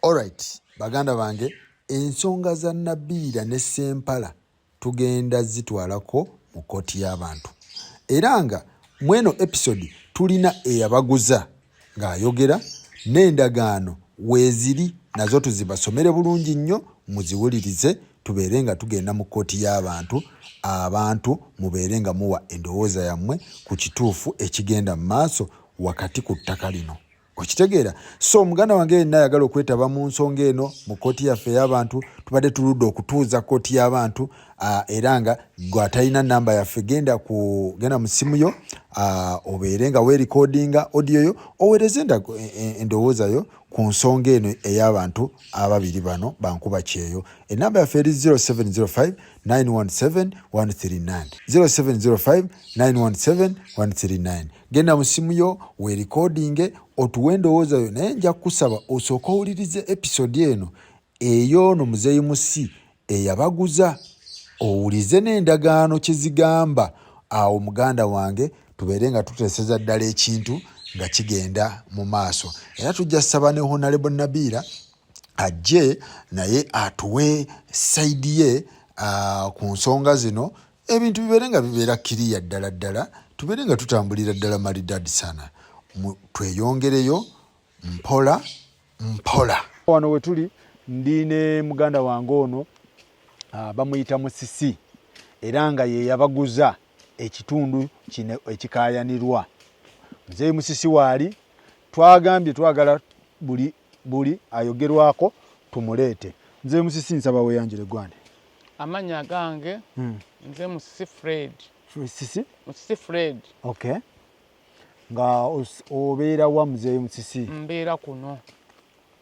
Alright, baganda bange, ensonga za Nabiira ne Ssempala tugenda zitwalako mu kkooti y'abantu. Era nga mweno episode tulina eyabaguza ng'ayogera n'endagaano weeziri nazo tuzibasomere bulungi nnyo muziwulirize tubeere nga tugenda mu kkooti y'abantu. Abantu mubeere nga muwa endowooza yammwe ku kituufu ekigenda mu maaso wakati ku ttaka lino. Okitegeera? So omuganda wange yenna ayagala okwetaba mu nsonga eno mu kkooti yaffe ey'abantu tubadde tuludde okutuuza kkooti y'abantu era nga gwatalina namba yaffe genda mu simu yo obeere nga weerikodinga audio yo oweereze endowooza yo ku nsonga eno ey'abantu ababiri bano bankuba kyeyo. Enamba yaffe eri 0705 917 139 0705 917 139. Genda mu simu yo weerikodinge otuwe endowooza yo, naye nja kusaba osooka owulirize episode eno ey'ono muzeeyi musi eyabaguza owulize n'endagaano kye zigamba. Awo muganda wange tubeere nga tuteeseza ddala ekintu nga kigenda mu maaso. Era tujja saba ne Honorable Nabiira ajje naye atuwe sayidi ye ku nsonga zino, ebintu bibeere nga bibeera kiriya ddala tubeere nga tutambulira ddala maridadi sana. Tweyongereyo mpola. Wano we tuli ndi ne muganda wange ono bamuyita Musisi era nga ye yabaguza ekitundu kino ekikaayanirwa. Muzeeyi Musisi waali twagambye twagala buli ayogerwako tumuleete. Muzeeyi Musisi nsaba weeyanjire gwande. Amanya gange nze Musisi Fred. Musisi Fred. Okay. Nga obeera wa Muzeeyi Musisi? Mbeera kuno.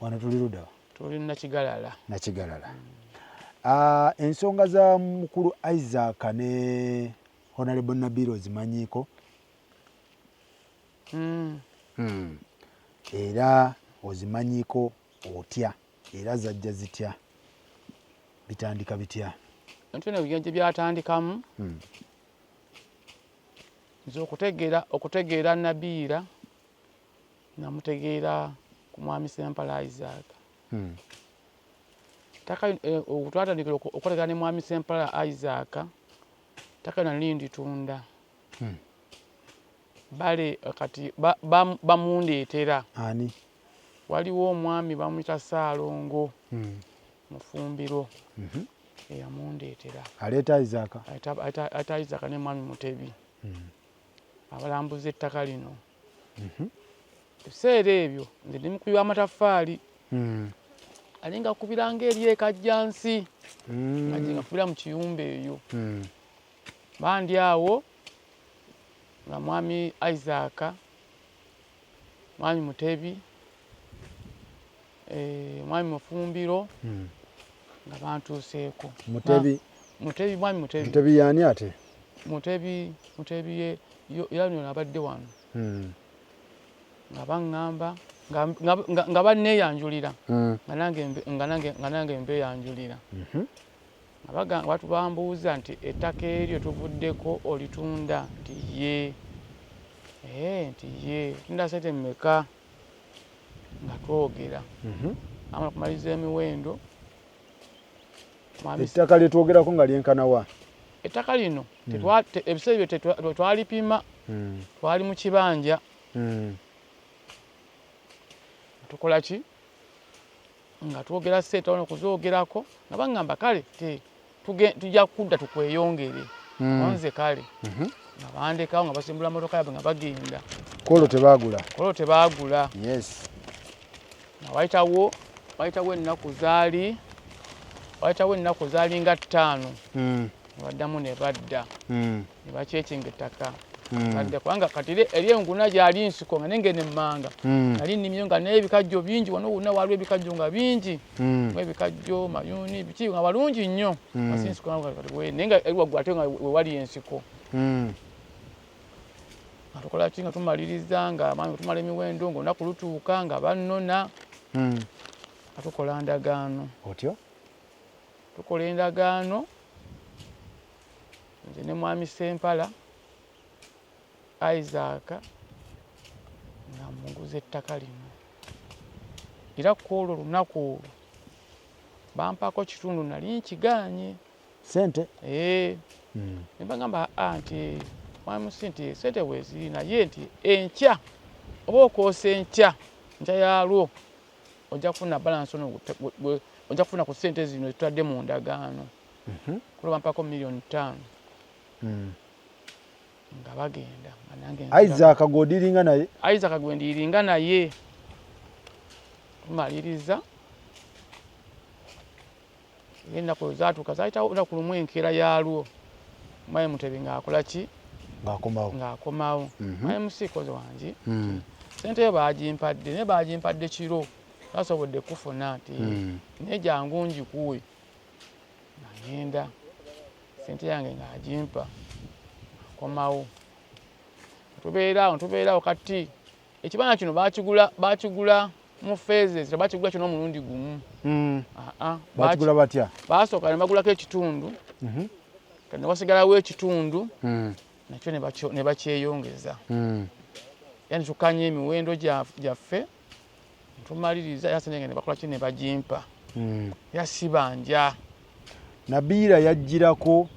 Wano tuli ludda? Tuli Nakigalala. Ensonga za mukulu Isaac ne Honorable Nabiira ozimanyiiko? Era ozimanyiiko otya era zajja zitya bitandika bitya? Ntone ebigenge byatandikamu nze okutegeera Nabiira namutegeera ku mwami Ssempala Isaac. Twatandikira okukolera ne mwami Ssempala Isaac ttaka nali nditunda. Bale kati bamundeetera. Ani? Waliwo omwami bamuyita Ssaalongo Mufumbiro eyamundeetera. Aleeta Isaac? Aleeta Isaac ne mwami Mutebi abalambuza ettaka lino. Ebiseera ebyo nze ndi mukubi w'amataffaali alinga kubiranga eri ekajjansi nga kubira mu kiyumba eyo. Bandi awo nga mwami Isaac, mwami Mutebi, mwami Mufumbiro nga bantuuseeko. Mwami Mutebi. Mutebi yaani ate? Mutebi era nyo abadde wano. Nga baŋŋamba nga banneeyanjulira nga nange mbeeyanjulira. Nga batubambuuza nti ettaka eryo tuvuddeko olitunda nti ye. Nti ye tunda sente mmeka nga twogera. Amala kumaliza emiwendo. Ettaka lye twogerako nga lyenkana wa? Ettaka lino ebiseera ebyo twalipima twali mu kibanja. Tukola ki? Nga twogera sente wano okuzoogerako nga baŋŋamba kale tujja kudda tukweyongere. Onze kale. Nga bandekawo nga basimbula motoka yabwe nga bagenda. Kolo tebaagula. Yes. Nga wayitawo ennaku zaali nga 5. Ne baddamu ne badda. Ne bakyekinga ettaka. Badde kubanga kati eri enguna gyali nsiko nga nengene emmanga. Nali nnimyo nga n'ebikajjo bingi wano wonna waliwo ebikajjo nga bingi. Ebikajjo, mayuni, biki nga balungi nnyo. Nsiko naye nga eri waggulu ate nga wewali ensiko. Nga tukola ki nga tumaliriza nga amanyi tumala emiwendo ng'olunaku lutuuka nga bannona. Nga tukola ndagaano. Otyo? Tukola endagaano nze ne mwami Ssempala Isaac nga muguza ettaka lino. era kwolwo olunaku olwo bampako kitundu nali nkiganye sente ne bagamba nti mwamusi nti sente bweziri naye nti enkya oba okoosa enkya yaalwo ojja kufuna balance ono ojja kufuna ku sente zino zitwadde mu ndagaano kulo bampako $5,000,000 nga bagenda Isaac godiringa naye Isaac gwendiringa naye tumaliriza ennaku zaatuuka zaayitawo olunaku lumu enkeera yaalwo Mayi Mutebi ng'akola ki ng'akomawo Mayi musiikozi wange sente yo baagimpadde naye baagimpadde kiro tasobodde kufuna nti naye jangu ngikuwe nagenda sente yange ng'agimpa akomawo tubeerawo kati ekibanja kino baakigula mu phases bakigula kino omulundi gumu bakigula batya baasooka ne bagulako ekitundu kati ne wasigalawo ekitundu nakyo ne bakyeyongeza yani tukanye emiwendo gyaffe tumaliriza yasenge ne bakola kino ne bagimpa yasibanja Nabiira yajjirako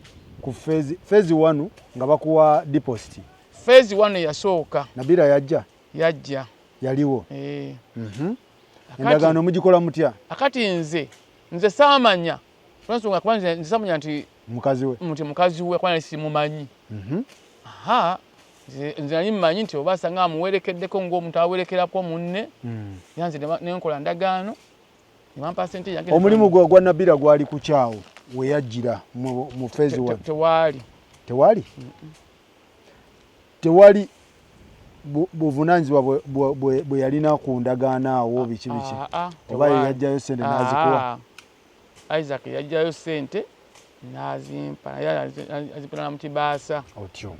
ku phase 1 nga bakuwa deposit phase 1 yasooka Nabiira yajja yaliwo endagaano mugikola mutya akati nze saamanya lwansonga kuba nze saamanya nti mukazi we kwana simumanyi nze nali mmanyi nti oba asanga amuwerekeddeko ng'omuntu awerekerako munne yanze nenkola ndagaano ne bampa sente yange omulimu gwa Nabiira gwali ku kyawo we yajjira mu phase 1 tewali buvunanyizibwa bwe yalina ku ndagaano awo biki oba yajjayo sente n'azikuwa Isaac yajjayo sente n'azimpa azipana mu kibaasa otyo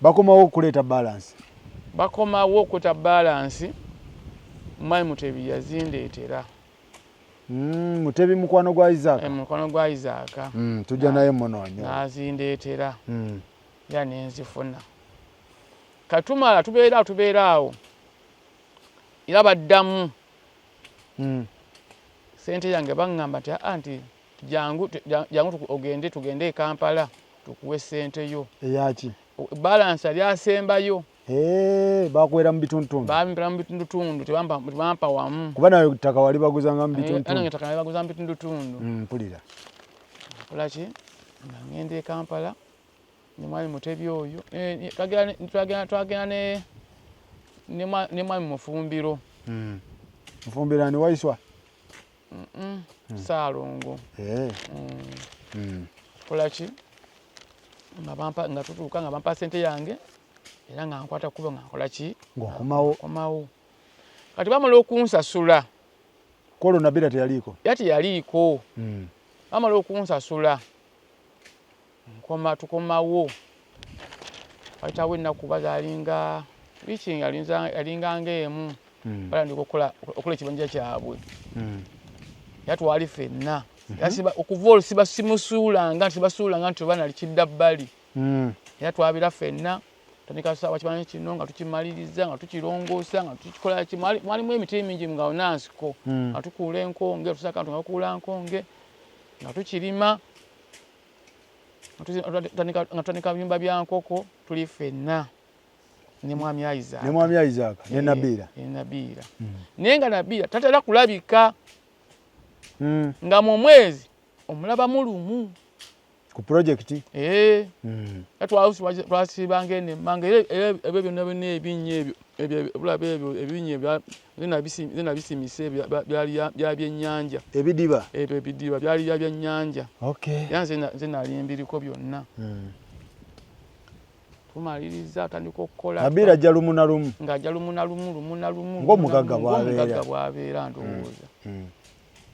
bakomawo okuleeta balance Mayi Mutebi yazindeetera Mutebi mukwano gwa Isaac tujja naye munoonyo n'azindeetera ya nenzifuna katumala tubeeraawo era baddamu sente yange baŋŋamba nti jangu tugende e Kampala tukuwe sente yo eyaki balance yali asembayo bakwera mu bitundu tebampa wamu kuba nayo ttaka wali baguzanga mu bitundu mpulira akola ki nga ŋŋenda e Kampala ne Mwami Mutebi oyo twagenda ne Mwami Mufumbiro ni Waiswa Saalongo akola ki nga tutuuka nga bampa sente yange era nga nkwata kuba nga nkola ki ng'okomawo kati bamala okunsasula kolo Nabiira teyaliiko bamala okunsasula tukomawo wayitawo ennaku bazalinga wiiki yalinga ng'emu balandika okukola ekibanja kyabwe era twali ffenna okuva olwo simusuulanga nti oba nali kidda bbali era twabira ffenna tandika ssaawa kibanja kino nga tukimaliriza nga tukirongoosa nga tukikola mwalimu emiti mingi nga onansiko nga tukuula enkonge tusaka nga tukuula nkonge nga tukirima nga tutandika biyumba bya nkoko tuli ffenna ne Mwami Isaac ne Nabiira naye nga Nabiira tatera kulabika nga mu mwezi omulabamu lumu ku project twasibanga enemmanga ebyo byonna ebinnya ebyo nabisimise bya byennyanja ebidiba byali bya byennyanja era nze nalimbiriko byonna tumaliriza atandika okukola Nabiira ajja lumu na lumu ng'ajja lumu na lumu ng'omugagga bw'abeera ndowooza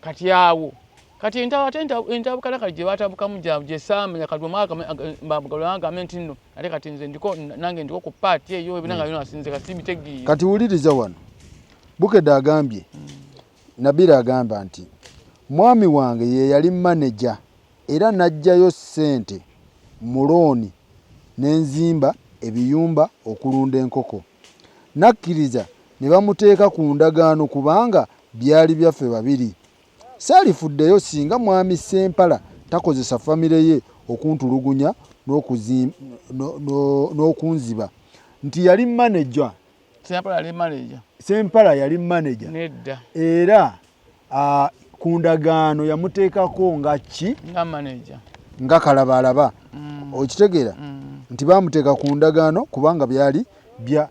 kati awo kati entabukala kati gye batabukamu gye saamanya kati omwagame nti nno ate kati nze nange ndiko ku paati eyo ebinanga bino asinze kati sibitegeera kati wuliriza wano Bukedde agambye Nabiira agamba nti mwami wange ye yali manager era najjayo ssente mu looni n'enzimba ebiyumba okulunda enkoko nakkiriza ne bamuteeka ku ndagaano kubanga byali byaffe babiri. Saalifuddeyo singa mwami Ssempala takozesa famire ye okuntulugunya n'okunziba nti yali manager. Ssempala yali manager. Nedda. Era ku ndagaano yamuteekako nga ki? Nga manager. Nga kalabalaba. Okitegeera? Nti baamuteeka ku ndagaano kubanga byali bya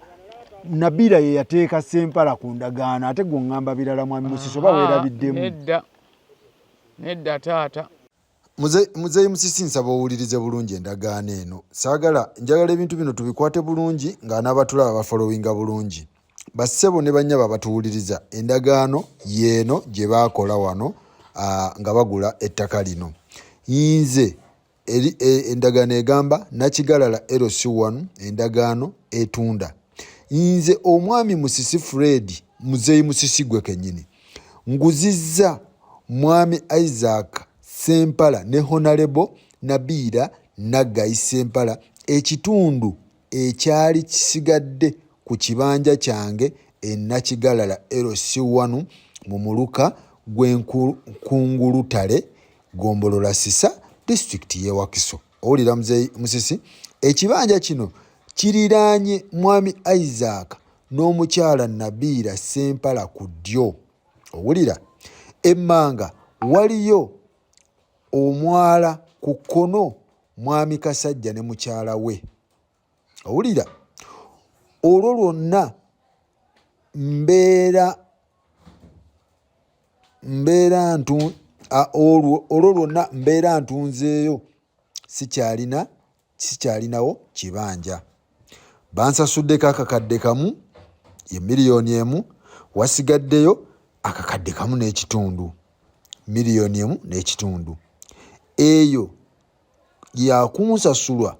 Nabira ye yateeka Ssempala ku ndagaano ate gwe ngamba birala mwami Musisi oba weerabiddemu. Nedda taata. Muzeeyi Musisi nsaba owulirize bulungi endagaano eno. Njagala ebintu bino tubikwate bulungi nga n'abatulaba bafolowinga bulungi. Bassebo ne bannyaba batuwuliriza endagaano yeeno gye baakola wano nga bagula ettaka lino. Nze endagaano egamba Nakigalala LC1 endagaano etunda. Nze omwami Musisi Fred Muzeeyi Musisi gwe kennyini nguzizza mwami Isaac Ssempala ne Honorable Nabira Naggayi Ssempala ekitundu ekyali kisigadde ku kibanja kyange Nakigalala LC1 mu muluka gw'Enkungulutale Gombolola Sisa district y'e Wakiso. Owulira Muzeeyi Musisi, ekibanja kino kiriraanye mwami Isaac n'omukyala Nabira Ssempala ku ddyo. Owulira, emmanga waliyo omwala ku kkono mwami Kasajja ne mukyala we. Owulira, olwo lwonna mbeera ntunzeeyo sikyalinawo kibanja. Bansasuddeko akakadde kamu ye miliyoni emu, wasigaddeyo akakadde kamu n'ekitundu, miliyoni emu n'ekitundu. Eyo yakunsasulwa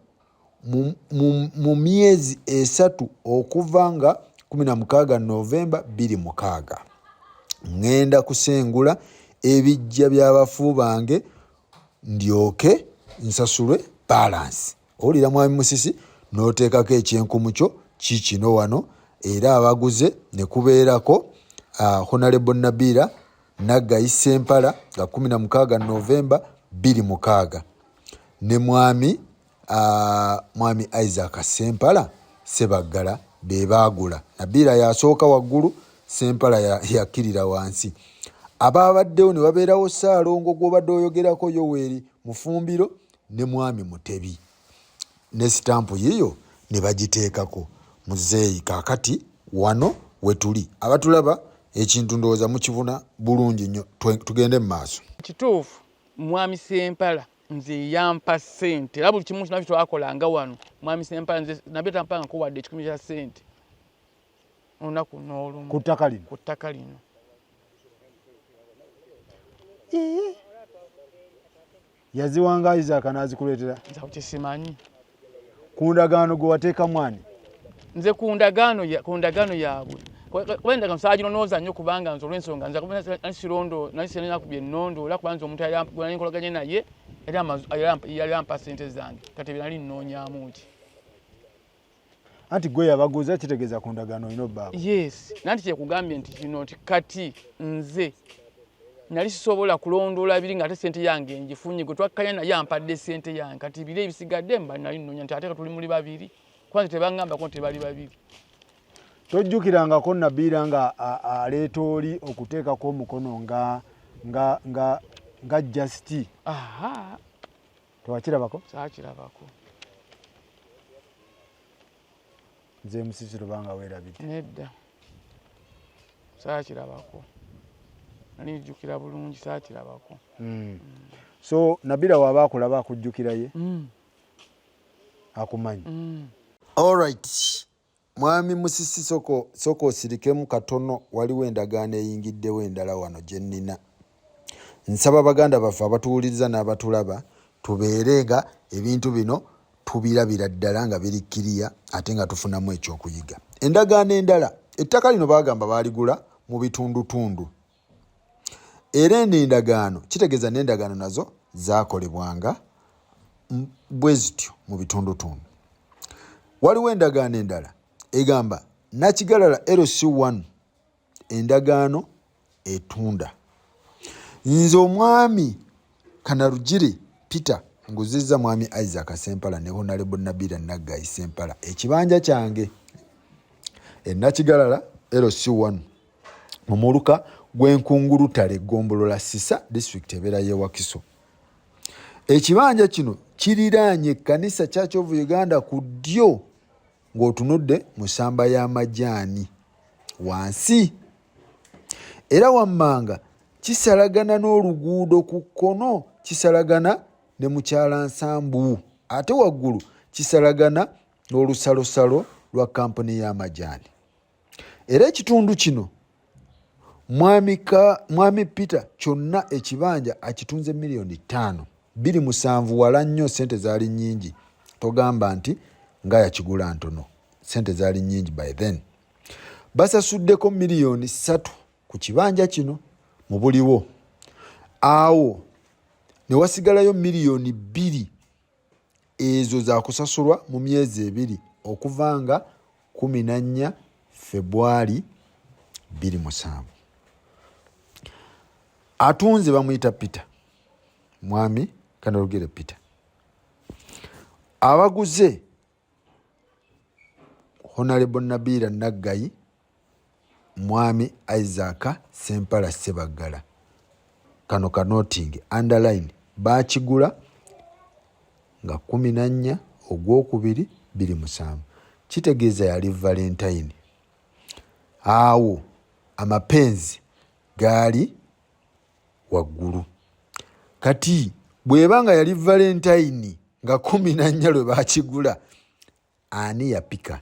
mu myezi 3 okuva nga 16 Novemba 2006. Ngenda kusengula ebijja by'abafu bange ndyoke nsasulwe balance. Owulira mwami Musisi, n'oteekako ekyenkumu kyo kikino wano, era abaguze ne kubeerako Honorable Nabira Naggayi Ssempala nga 16 Novemba 2006 ne mwami Isaac Ssempala Ssebaggala be baagula. Nabira yasooka waggulu, Ssempala yakkirira wansi. Abaabaddewo ne wabeerawo Ssaalongo gw'obadde oyogerako Yoweri Mufumbiro ne mwami Mutebi ne sitampu yiyo ne bagiteekako. Muzeeyi kaakati wano we tuli. Abatulaba ekintu ndowooza mukibuna bulungi nnyo. Tugende mu maaso. Kituufu mwami Ssempala nze yampa ssente era buli kimu kyonna twakolanga wano mwami Ssempala nze nabye tampanga kuwadde 10 kya ssente olunaku n'olumu ku ttaka lino. Yaziwanga Isaac n'azikuleetera? Nze kisimanyi. Ku ndagaano gwe wateeka mwani? Nze ku ndagaano yaabwe kwenda kamusajino noza nnyo kubanga nze olw'ensonga nze nasirondo nalisirina ku byennondo ola kubanza omuntu yali nkolaganye naye yali ampa ssente zange kati binali nnoonyaamu ki. Anti gwe yabaguza kitegeeza ku ndagaano olina obbaako? Yes, nanti kyekugambye nti kino nti kati nze nali sisobola kulondoola biri ng'ate ssente yange ngifunye gwe twakkanya naye ampadde ssente yange kati biri ebisigadde mba nali nnoonya nti ate ka tuli muli babiri kwanza tebangambako nti tebali babiri. Tojjukirangako Nabira nga aleeta oli okuteekako omukono nga Justy? Aha. Tewakirabako? Saakirabako. Nze Musisi lubanga weerabidde? Nedda. Saakirabako. Nali njjukira bulungi saakirabako. So Nabira waba akulaba akujjukira ye? Akumanyi? All right. Mwami Musisi soko osirikemu katono, waliwo endagaano eyingiddewo endala wano gye nnina. Nsaba baganda baffe abatuwuliriza n'abatulaba tubeere nga ebintu bino tubirabira ddala nga biri kkiriya ate nga tufunamu ekyokuyiga. Endagaano endala, ettaka lino baagamba baaligula mu bitundutundu. Era endagaano kitegeeza n'endagaano nazo zaakolebwanga bwe zityo mu bitundutundu. Waliwo endagaano endala egamba Nakigalala LC1 endagaano etunda. Nze omwami Kanarugire Peter nguzizza mwami Isaac Sempala ne Honorable Nabira Naggayi Sempala ekibanja kyange Nakigalala LC1 mu muluka gw'Enkungulutale Gombolola Sisa district ebeera y'e Wakiso. Ekibanja kino kiriraanye ekkanisa Church of Uganda ku ddyo ng'otunudde mu ssamba y'amajaani wansi. Era wammanga kisalagana n'oluguudo ku kkono, kisalagana ne mukyala Nsambu, ate waggulu kisalagana n'olusalosalo lwa kampuni y'amajaani. Era ekitundu kino mwami Peter kyonna ekibanja akitunze $5,000,000. 27 wala nnyo, sente zaali nnyingi, togamba nti nga yakigula ntono, sente zaali nnyingi by then. Basasuddeko $3,000,000 ku kibanja kino mu buliwo. Awo ne wasigalayo $2,000,000 ezo za kusasulwa mu myezi 2 okuvanga 14 February 2007. Atunze bamuyita Peter, mwami Kanarugire Peter. Abaguze Honorable Nabira Naggayi, mwami Isaac Sempala Sebaggala. Kano kanoting underline bakigula nga 14 Ogwokubiri 2007. Kitegeeza yali Valentine. Awo amapenzi gaali waggulu. Kati bwebanga yali Valentine nga 14 lwe bakigula, ani yapika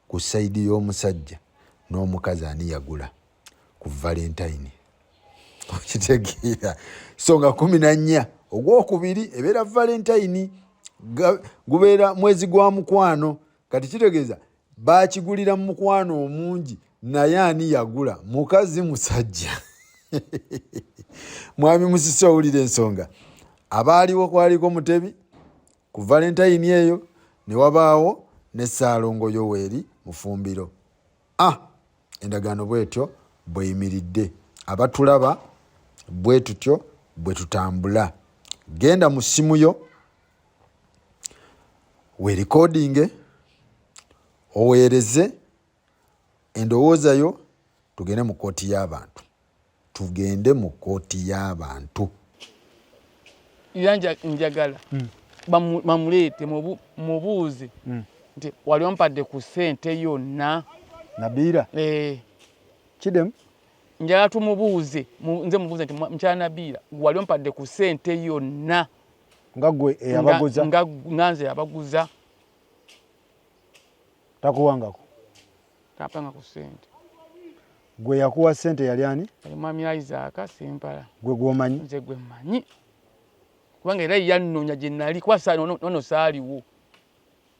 ku saidi y'omusajja n'omukazi ani yagula ku Valentine? Okitegeera. So nga 14 Ogwokubiri ebeera Valentine, gubeera mwezi gwa mukwano. Kati kitegeeza bakigulira mu mukwano omungi, naye ani yagula? Mukazi musajja. Mwami Musisi owulira ensonga. Abaaliwo kwaliko Mutebi ku Valentine eyo, ne wabaawo ne Ssaalongo Yoweri Mufumbiro. Endagaano bwetyo bweyimiridde. Abatulaba bwe tutyo bwe tutambula. Genda mu ssimu yo weerikodinge, oweereze endowooza yo, tugende mu kkooti y'abantu. Tugende mu kkooti y'abantu. Njagala bamuleete mubuuze nti wali ompadde ku ssente yonna. Nabira kidemu njagala tumubuuze, nze mubuuze nti mukyala Nabira wali ompadde ku ssente yonna nga gwe eyabaguza? nga nze yabaguza. Takuwangako? Tapanga ku ssente. Gwe yakuwa ssente yali ani? Yali mwami Isaac Sempala. Gwe gw'omanyi? Nze gwe mmanyi. Kubanga era yannoonya gye nali, kuba nono saaliwo.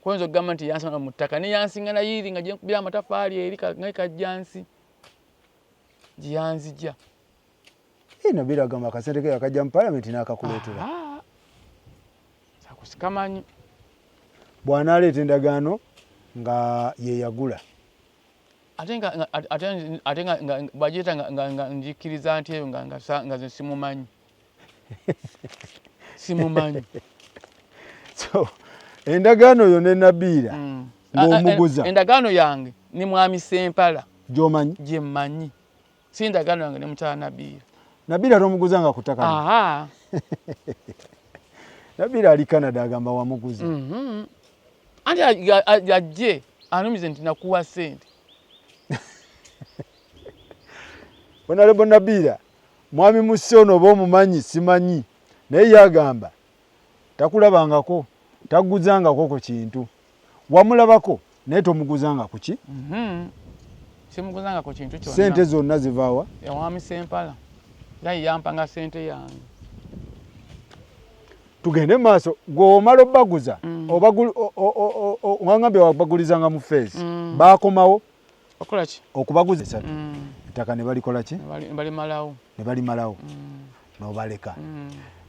Kwenza okugamba nti yansanga mu ttaka, ne yansinga nayiri nga gye nkubira amatafaali eri nga kajjansi gye yanzija. Nabira agamba akasente ke yakajja mu Parliament n'akakuleetera. Sakusikamanyi. Bw'anaaleeta endagaano nga ye yagula. Ate nga bajeta nga njikiriza nti eyo nga ze simumanyi. Simumanyi. So endagaano yo ne Nabira ng'omuguza. Endagaano yange ni mwami Sempala. Gy'omanyi? Gye mmanyi. Si endagaano yange ne mukyala Nabira. Nabira tomuguza nga kutaka. Nabira ali Canada agamba wamuguza. Anti ajje anumize nti nakuwa ssente. Honorable Nabira, mwami Musono b'omumanyi simanyi, naye yagamba takulabangako, taguzangako ku kintu. Wamulabako naye tomuguzanga ku ki? Simuguzanga ku kintu kyonna. Sente zonna zivaawa? Mwami Sempala naye yampanga ssente yange. Tugende maaso, gw'omala obbaguza wangambye wabagulizanga mu feesi, baakomawo okola ki? Okubaguza 3 ettaka ne balikola ki? Ne balimalawo n'obaleka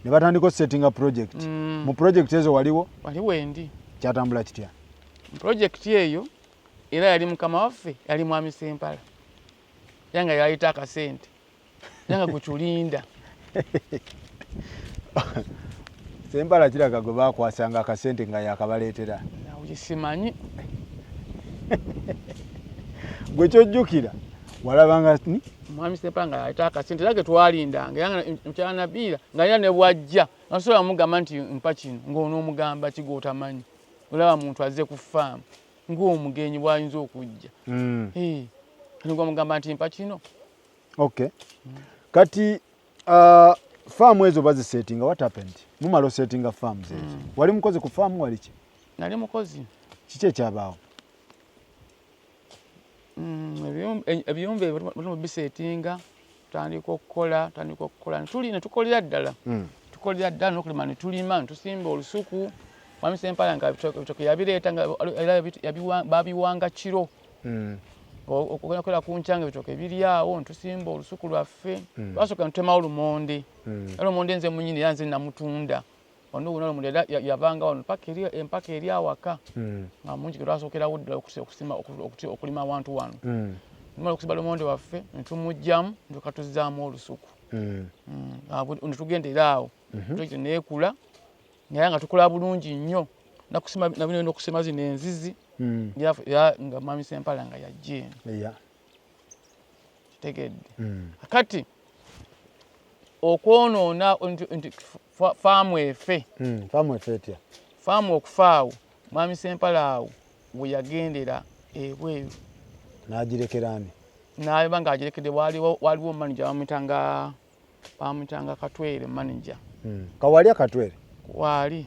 ne batandika settinga project. Mu project ezo waliwo endi kyatambula kitya? Project eyo era yali mukama waffe, yali mwami Sempala yanga yayita akasente nanga kutulinda Sempala kiraga gwe bakwasanga akasente nga yakabaleetera nawe simanyi gwe kyojjukira walabanga ni mwami Sempala nga yaleta akasente era ge twalindanga era mukyala Nabiira nga yera ne bwajja nasobola mugamba nti mpa kino ng'onoomugamba kigootamanyi olaba muntu azze ku faamu ng'omugenyi bw'ayinza okujja nigwa mugamba nti mpa kino. Okay. Kati farm ezo bazisettinga, what happened? Mumalo settinga farms ezo. Wali mukozi ku farm wali ki? Nali mukozi. Kiki ekyabaawo? Ebiyumba bino bisettinga tutandika okukola ne tukolera ddala. Tukolera ddala n'okulima ne tulima ne tusimba olusuku. Mwami Sempala nga ebitoke yabireeta nga era babiwanga kiro. Okukola ku nkyanga ebitoke biri awo ntusimba olusuku lwaffe basooka ntemawo lumonde lumonde nze munyini era nze namutunda ono guno lumonde yavanga wano empaka eri awaka nga mungi lwasookerawo ddala okulima awantu wano tumala okusimba lumonde waffe netumugjamu tukatuzzaamu olusuku netugendera awo neekula naye nga tukola bulungi nnyo nabino n'okusima zino enzizi nga Mwami Sempala nga yajja eno kitegedde kati okwonoona nti faamu efe etya faamu okufaawo Mwami Sempala awo we yagendera ebweru n'agirekera ani n'aba nga agirekedde waliwo manager bamuyitanga Katwere manager Kawalya Katwere wali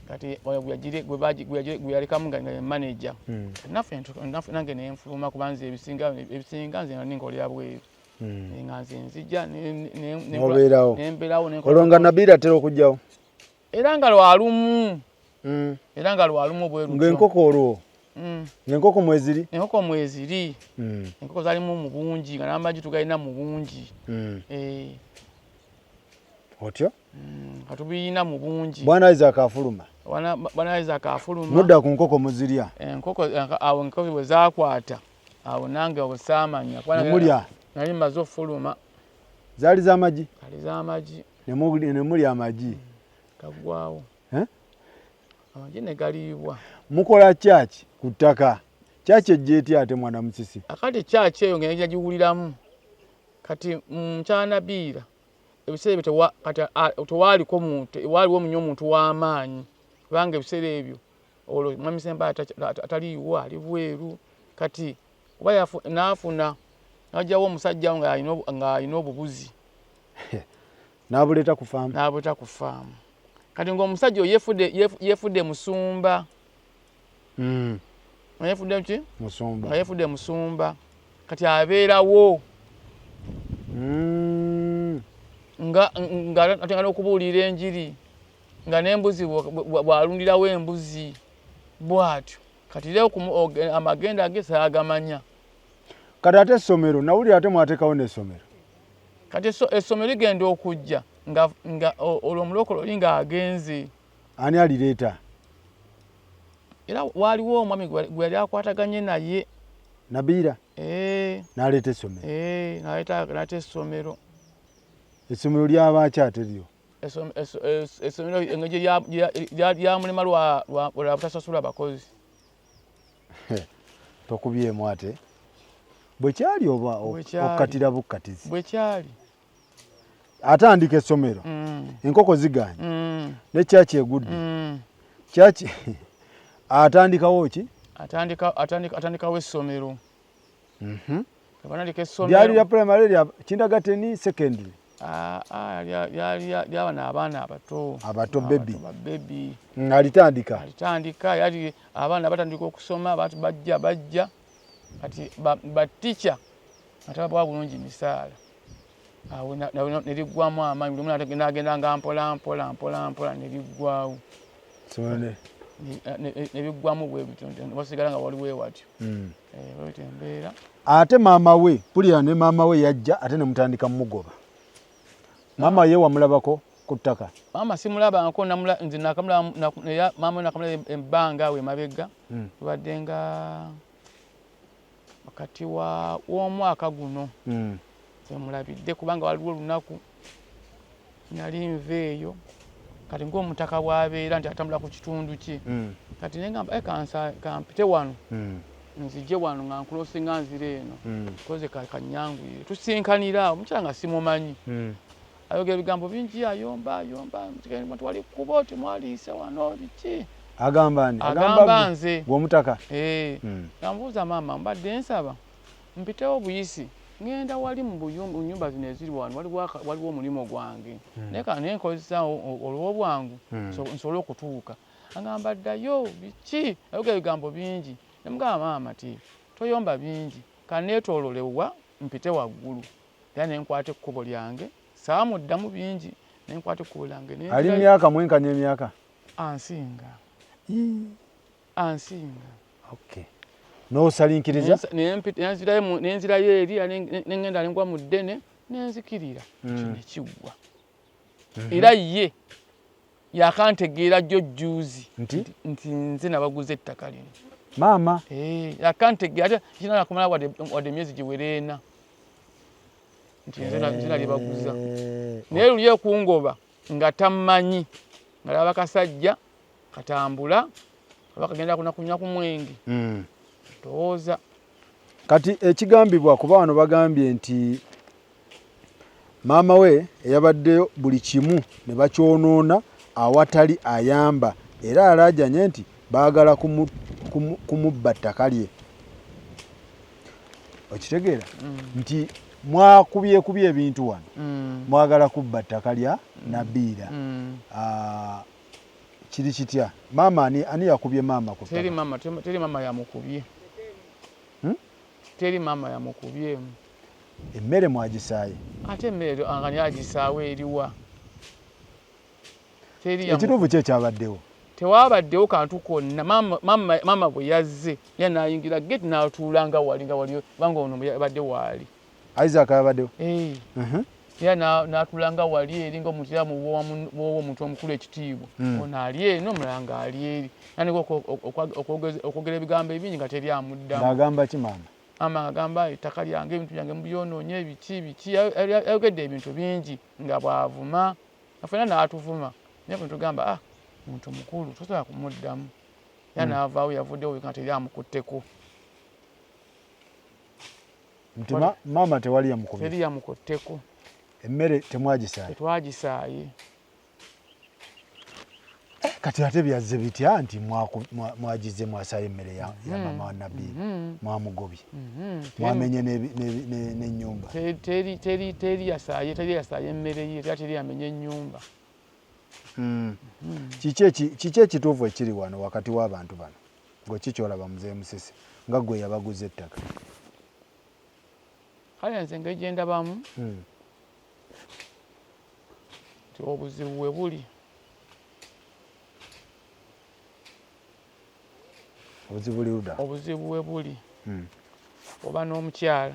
kati gwe yalekamu nga manager naffe nange nenfuluma kubanza ebisinga nze ninkolera bweru nga nze nzija nembeerawo olwo Nabiira atera okujjawo era nga lwalumu bweru ng'enkoko olwo ng'enkoko mweziri enkoko zalimu mu bungi nga n'amagi tugalina mu bungi otyo katubiyina mu bungi Bwana Isaac afuluma mudda ku nkoko muzirya awo enkoko bwe zakwata awo nange obusaamanya nemulya nali mmaze ofuluma zaali z'amagi nemulya amagi gaggwawo amagi ne galiibwa mukola kyaki ku ttaka kyaki ejja etya ate mwana musisi akati kyaki eyo ngenda giwuliramu kati mukyala Nabiira ebiseera ebyo tewaaliko muntu waaliwo munyo omuntu w'amaanyi kubanga ebiseera ebyo olwo Mwami Sempala ataliiwo ali bweru kati oba n'afuna n'ajjawo omusajja nga alina obubuzi n'abuleeta ku faamu kati ng'omusajja oyo yeefudde musumba yeefudde musumba kati abeerawo nga atengana okubuulira enjiri nga n'embuzi bw'alundirawo embuzi bw'atyo kati leo amagenda age saagamanya kati ate essomero nawulira ate mwateekawo n'essomero kati essomero ligenda okujja nga olwo omulokole oli ng'agenze ani alireeta era waaliwo omwami gwe yali akwataganye naye Nabiira n'aleeta essomero n'aleeta essomero essomero ly'abaaki ate lyo essomero engeri lyamulema lwa butasasula bakozi tokubyemu ate bwe kyali oba okukatira bukkatizi bwe kyali atandika essomero enkoko ziganye ne kyaki egudde kyaki atandikawo ki atandikawo essomero lyali lya primary lya kindergarten secondary lyabano abaana abato bebi alitandika yali abaana batandika okusoma bajja kati batica atababwa bulungi misaala awo neriggwamu amaanyi buli omu nagendanga mpola neriggwawo nebiggwamu bwe basigala nga waliwo ewatyo bwetyo embeera ate maama we pulira ne maama we yajja ate nemutandika mumugoba maama ye wamulabako ku ttaka maama simulabangako nze maama nakamulaba ebbanga we mabega tubadde nga wakati w'omwaka guno semulabidde kubanga waliwo olunaku nali nva eyo kati ng'omutaka bw'abeera nti atambula ku kitundu ki kati nengamba kampite wano nzije wano nga nkulosinga nzira eno koze kanyangwire tusinkanira omukyala nga simumanyi ayogera ebigambo bingi ayomba twali kubo temwaliise wano biki agamba nze gw'omutaka nambuuza maama mbadde nsaba mpitewo buyisi ngenda wali mu nyumba zino eziri wano waliwo omulimu gwange naye kane nkozesa olw'obwangu nsobole okutuuka agamba ddayo biki ayogera ebigambo bingi nemugamba maama ti toyomba bingi kaneetoololewa mpite waggulu era nenkwata ekkubo lyange saamuddamu bingi nenkwata ekkubo lyange ali myaka mwenkanya emyaka ansinga okay n'osalinkiriza nenzirayo eri nengenda nengwa mu ddene nenzikirira kino kiggwa era ye yakantegeera jjo jjuuzi nti nze nabaguza ettaka lino maama yakantegeera ate kinala kumala wadde emyezi giwereena nti nze nalibaguza naye luli ekungoba nga tammanyi ngalaba kasajja katambula abakagenda kunakunya ku mwenge towooza kati ekigambibwa kuba wano bagambye nti maama we eyabaddeyo buli kimu ne bakyonoona awatali ayamba era alaajanye nti baagala kumubba ttaka lye okitegeera nti mwakubyekubye ebintu wano mwagala kubba ttaka lya Nabiira kiri kitya maama ani yakubye maama ku teri maama yamukubye teri maama yamukubye emmere mwagisaaye ate emmere angani agisaawa eriwa ekituufu kye kyabaddewo tewabaddewo kantu konna maama bwe yazze ye nayingira geti n'atuulanga wali nga wali kubanga ono yabadde waali Isaac yabaddewo era n'atuulanga wali eri ng'omukiramu w'omuntu omukulu ekitiibwa ono ali eno omulala ng'ali eri nandika okwogera ebigambo ebingi nga teri amuddamu ng'agamba ki maama maama agamba ettaka lyange ebintu byange mubyonoonye biki yayogedde ebintu bingi nga bw'avuma afena n'atuvuma naye bwe tugamba muntu mukulu tosobola kumuddamu era n'avaawo yavuddewo nga teri amukutteko nti maama tewali yamukubye teri yamukutteko emmere temwagisaaye tetwagisaaye kati ate byazze bitya nti mwagize mwasaaye emmere ya maama wa Nabiira mwamugobye mwamenye n'ennyumba teri yasaaye emmere ye era teri yamenye ennyumba kiki ekituufu ekiri wano wakati w'abantu bano ng'okikyolaba Muzee Musisi nga gwe yabaguza ettaka kale nze ngeri ndabamu nti obuzibu we buli obuzibu we buli oba n'omukyala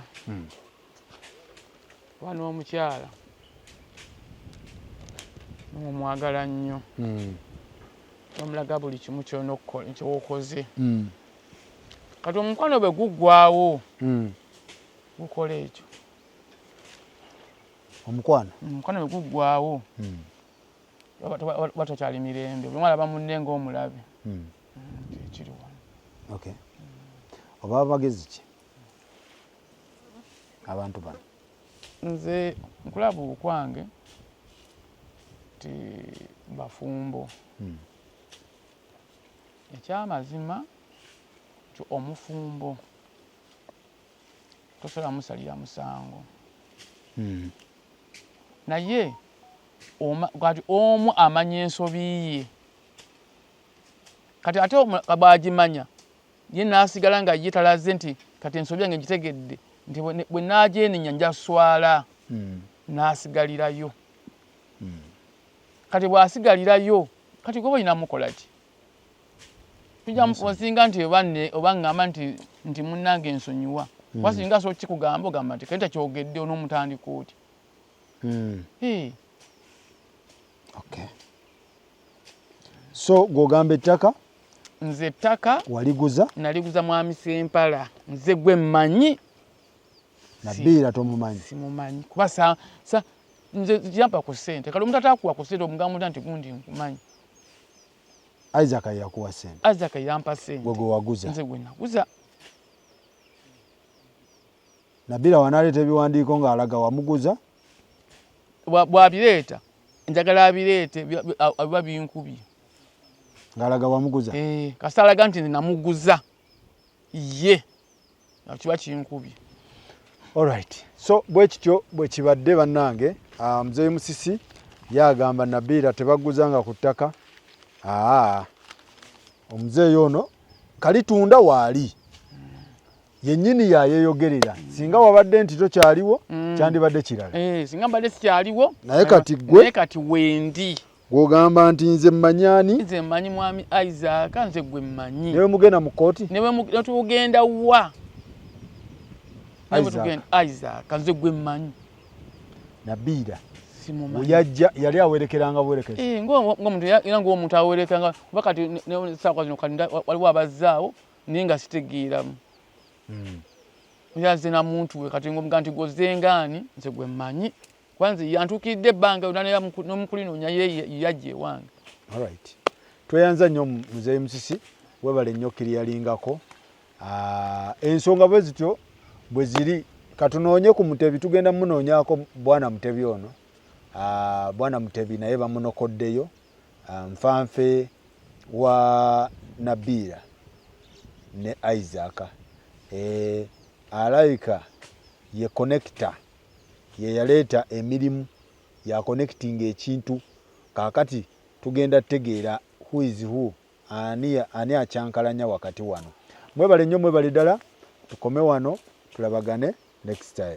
n'omwagala nnyo omulaga buli kimu kyona kyokoze kati omukwano bwe guggwaawo gukola ekyo omukwano bwe guggwaawo batakyali mirembe buli mwala bamunne ng'omulabe ekiri wano oba bagezi ki abantu bano nze nkulaba okwange ti bafumbo ekyamazima kyo omufumbo tosobola musalira musango naye kati omu amanya ensobi ye kati ate bw'agimanya ye n'asigala nga ye talaze nti kati ensobi yange ngitegedde nti bwe naagyenenya njaswala n'asigalirayo kati bw'asigalirayo kati gwe olina mukola ki osinga nti oba ŋŋamba nti munnange ensonyiwa wasinga so kikugamba ogamba nti kati takyogedde onoomutandika oti so gw'ogamba ettaka nze ettaka waliguza naliguza mwami Sempala nze gwe mmanyi Nabiira tomumanyi. Simumanyi kuba nze jampa ku ssente kale omuntu atakuwa ku ssente omugamba nti gundi nkumanyi. Isaac yakuwa ssente. Isaac yampa ssente. Gwe waguza. Nze gwe naguza. Nabiira wanaleeta ebiwandiiko ng'alaga wamuguza. Bw'abireeta njagala abireete biba binkubye. Ng'alaga wamuguza. Kasita alaga nti namuguza ye kiba kinkubye. Alright. So bwe kityo bwe kibadde bannange Muzeeyi Musisi yagamba Nabiira tebaguzanga ku ttaka. Omuzeeyi ono kalitunda waali yennyini yayeeyogerera singa wabadde nti tokyaliwo kyandibadde kirala. Singa mbadde sikyaliwo naye kati gwe kati wendi gw'ogamba nti nze mmanyaani. Nze mmanyi mwami Isaac nze gwe mmanyi. Newe mugenda mu kkooti? Newe tugenda wa? Isaac nze gwe mmanyi. Nabiira simumanyi. Yajja yali awerekeranga buwerekezi. Ng'omuntu era ng'omuntu awerekanga kuba kati saako zino kati waliwo abazzaawo naye nga sitegeeramu. Yaze na muntu we kati ngomuga nti gozengaani nze gwe mmanyi. Kwanza yantukidde ebbanga yonna n'omukulinoonya yajja ewange. Alright. Tweyanza nnyo Muzeeyi Musisi webale nnyo kiriyalingako. Ensonga bwe zityo bwe ziri katunoonye ku Mutebi tugenda munoonyaako bwana Mutebi ono. Bwana Mutebi naye bamunokoddeyo nfanfe wa Nabiira ne Isaac. Alayika ye connector ye yaleeta emirimu ya connecting ekintu kaakati tugenda tegeera who is who ani acyankalanya wakati wano. Mwebale nnyo mwebale ddala tukome wano tulabagane next time.